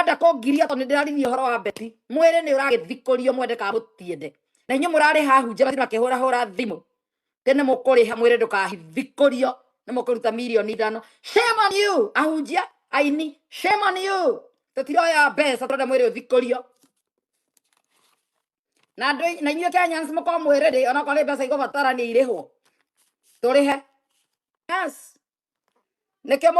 murenda kungiria to ndirarithi horo wa beti mwire ni uragithikorio mwende ka mutiende na inyu murari hahunje makihura hura thimu tene mukuriha mwire ndukahithikorio ni mukuruta milioni 5 shame on you ahunjia aini shame on you tutiroya besa tonda mwire uthikorio na ndoi na inyu Kenyans muko mwire ri ona kole besa igobatara ni irihwo turihe yes neke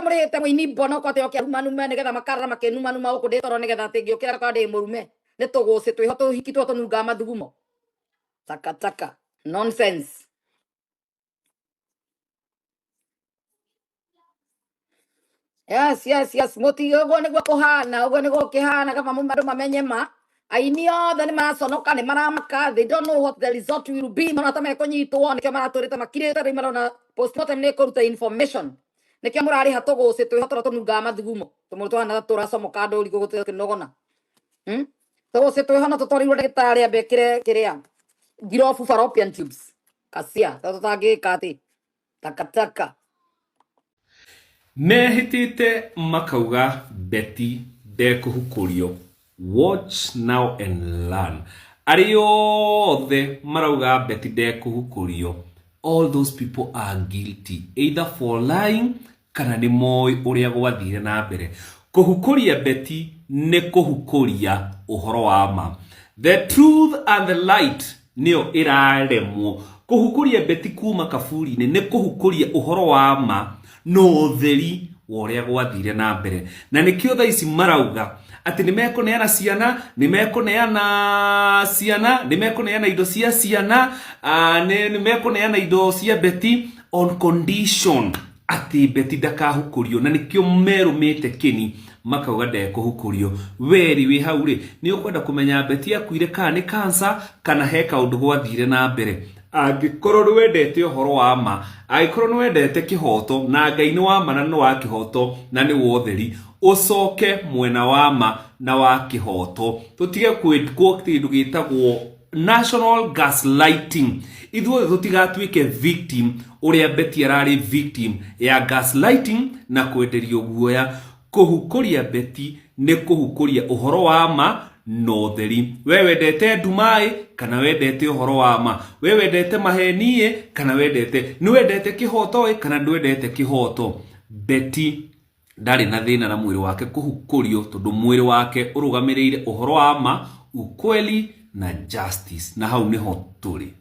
murihite mwini bono kote okiarumanu me nigetha makarra makenumanu mauko nditoro nigetha tingiukira kwa ndi murume ni tuguci twiho tuhikitwo tununga mathugumo taka nonsense yes muti ugo niguo kuhana ugo niguo kihana kama mundu mamenye ma aini othe ni maraconoka ni maramaka they don't know what the result will be no atame kunyitwo nike maraturite makirite ri marona postmortem ni kuruta information nike murari hatuguci twihotora tununga mathugumo tumutwana turacomoka nduri gugutira kinogona tuguci twihona tutorirwo ndagitari ambekire kiria girofu fallopian tubes kasia tutangika ati taka mehitite makauga Betty ndekuhukurio. Watch now and learn. Ariothe marauga Betty ndekuhukurio. All those people are guilty either for lying kana ni moi uria gwathire na mbere. Kuhukuria Betty ni kuhukuria uhoro wa ma. The truth and the light nio iraremwo. Kuhukuria Betty kuma kaburi ni kuhukuria uhoro wa ma no theri woria gwathire na mbere. Na nikio tha ici marauga ati nimekoneana ciana nimekoneana indo cia ciana nimekoneana indo cia Betty on condition ati Betty ndakahukurio. Na nikio merumite kini makauga ndekuhukurio. Weri wi hauri ni ukwenda kumenya Betty akuire kana ni cancer kana he kaundu gwathire na mbere. Angikorwo ni wendete uhoro wa ma, angikorwo ni wendete kihoto na Ngai ni wa ma na no wa kihoto na ni wotheri, ucoke mwena wa ma na wa kihoto. Tutige kwitwo kindu gitagwo national gaslighting. Ithuothe tutigatuike victim uria Betty arari victim ya gaslighting na kwenderio guoya. Kuhukuria Betty ni kuhukuria uhoro wa ma no theri. We wendete ndumai kana wendete uhoro wa ma, we wendete mahenie kana wendete ni wendete kihoto kana ndwendete kihoto. Betty ndari na thina na mwiri wake kuhukurio tondu mwiri wake urugamirire uhoro wa ma, ukweli na justice, na hau niho turi.